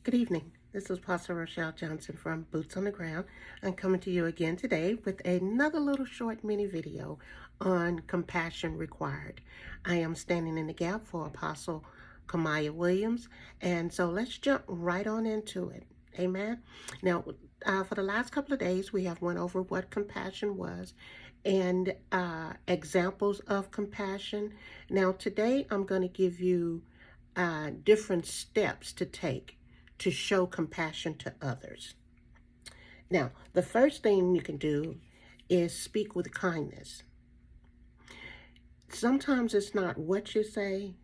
Good evening. This is Pastor Rochelle Johnson from Boots on the Ground. I'm coming to you again today with another little short mini video on compassion required. I am standing in the gap for Apostle Kamaya Williams, and so let's jump right on into it. Amen. Now, for the last couple of days, we have went over what compassion was and examples of compassion. Now, today I'm going to give you different steps to take to show compassion to others. Now, the first thing you can do is speak with kindness. Sometimes it's not what you say,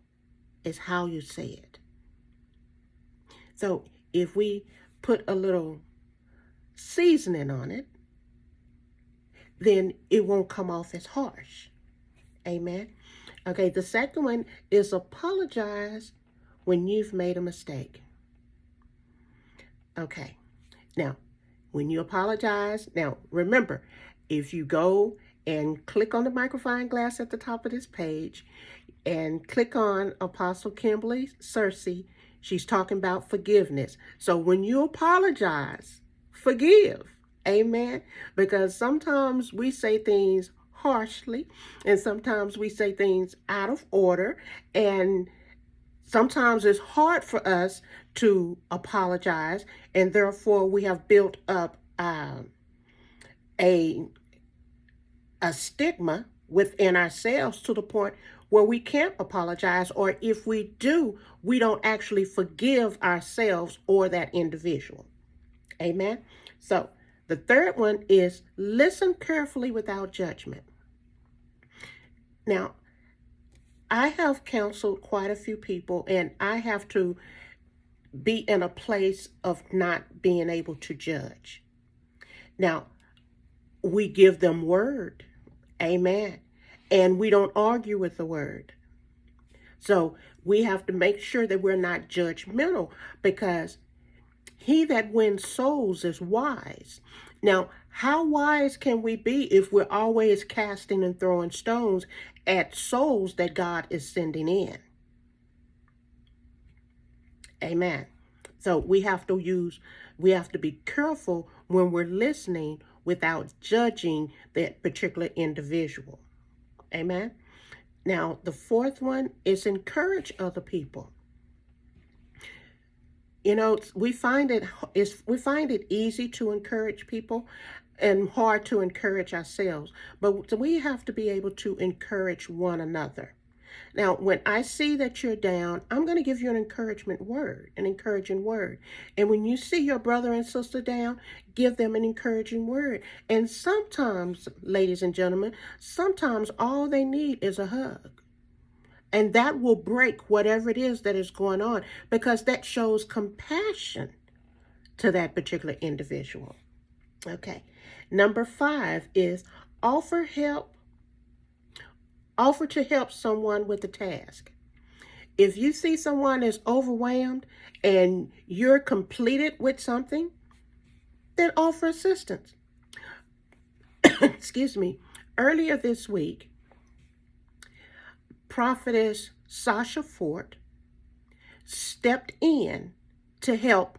it's how you say it. So if we put a little seasoning on it, then it won't come off as harsh. Amen. Okay, the second one is apologize when you've made a mistake. Okay, now, when you apologize, now remember, if you go and click on the magnifying glass at the top of this page and click on Apostle Kimberly Cersei, she's talking about forgiveness. So when you apologize, forgive. Amen. Because sometimes we say things harshly and sometimes we say things out of order, and sometimes it's hard for us to apologize, and therefore we have built up a stigma within ourselves to the point where we can't apologize, or if we do, we don't actually forgive ourselves or that individual. Amen. So the third one is listen carefully without judgment. Now, I have counseled quite a few people, and I have to be in a place of not being able to judge. Now, we give them word, amen, and we don't argue with the word. So we have to make sure that we're not judgmental, because he that wins souls is wise. Now, how wise can we be if we're always casting and throwing stones at souls that God is sending in? Amen. So we have to be careful when we're listening without judging that particular individual. Amen. Now, the fourth one is encourage other people. You know, we find it easy to encourage people and hard to encourage ourselves, but we have to be able to encourage one another. Now, when I see that you're down, I'm going to give you an encouraging word. And when you see your brother and sister down, give them an encouraging word. And sometimes, ladies and gentlemen, sometimes all they need is a hug. And that will break whatever it is that is going on, because that shows compassion to that particular individual. Okay. Number 5 is offer to help someone with a task. If you see someone is overwhelmed and you're completed with something, then offer assistance. Excuse me. Earlier this week, Prophetess Sasha Fort stepped in to help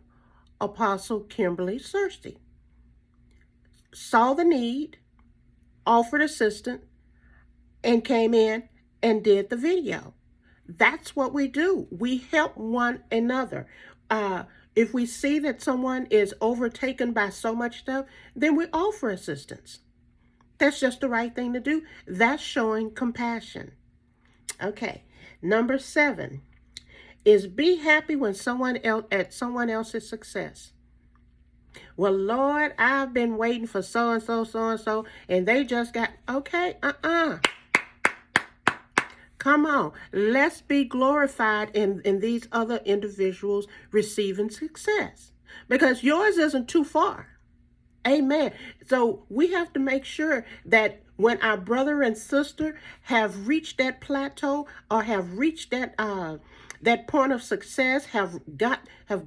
Apostle Kimberly Cersei. Saw the need, offered assistance, and came in and did the video. That's what we do. We help one another. If we see that someone is overtaken by so much stuff, then we offer assistance. That's just the right thing to do. That's showing compassion. Okay. Number 7 is be happy when someone else's success. Well, Lord, I've been waiting for so-and-so, and they just got, okay, Come on, let's be glorified in these other individuals receiving success, because yours isn't too far. Amen. So we have to make sure that when our brother and sister have reached that plateau or have reached that point of success, have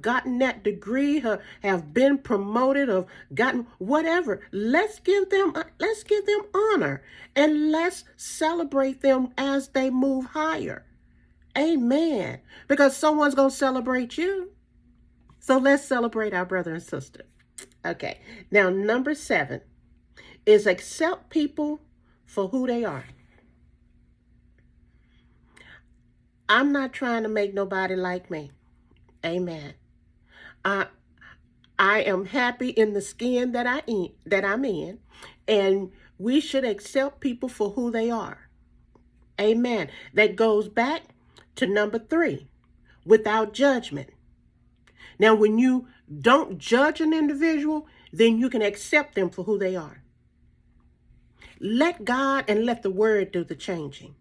gotten that degree, have been promoted, or gotten whatever, let's give them honor, and let's celebrate them as they move higher. Amen. Because someone's going to celebrate you. So let's celebrate our brother and sister. Okay. Now, number 7 is accept people for who they are. I'm not trying to make nobody like me. Amen. I I am happy in the skin that I'm in, and we should accept people for who they are. Amen. That goes back to number 3, without judgment. Now, when you don't judge an individual, then you can accept them for who they are. Let God and let the word do the changing.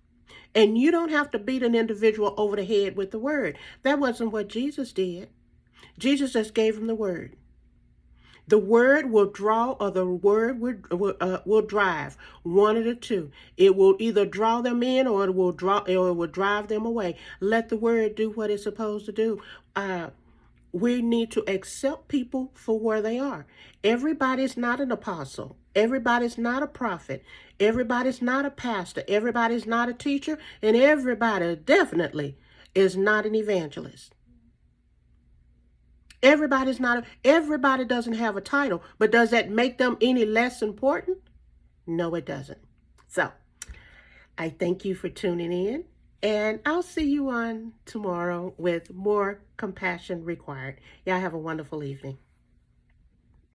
And you don't have to beat an individual over the head with the word. That wasn't what Jesus did. Jesus just gave him the word. The word will draw, or the word will drive. One of the two. It will either draw them in, or it will drive them away. Let the word do what it's supposed to do. We need to accept people for where they are. Everybody's not an apostle. Everybody's not a prophet. Everybody's not a pastor. Everybody's not a teacher. And everybody definitely is not an evangelist. Everybody doesn't have a title, but does that make them any less important? No, it doesn't. So, I thank you for tuning in, and I'll see you on tomorrow with more compassion required. Y'all have a wonderful evening.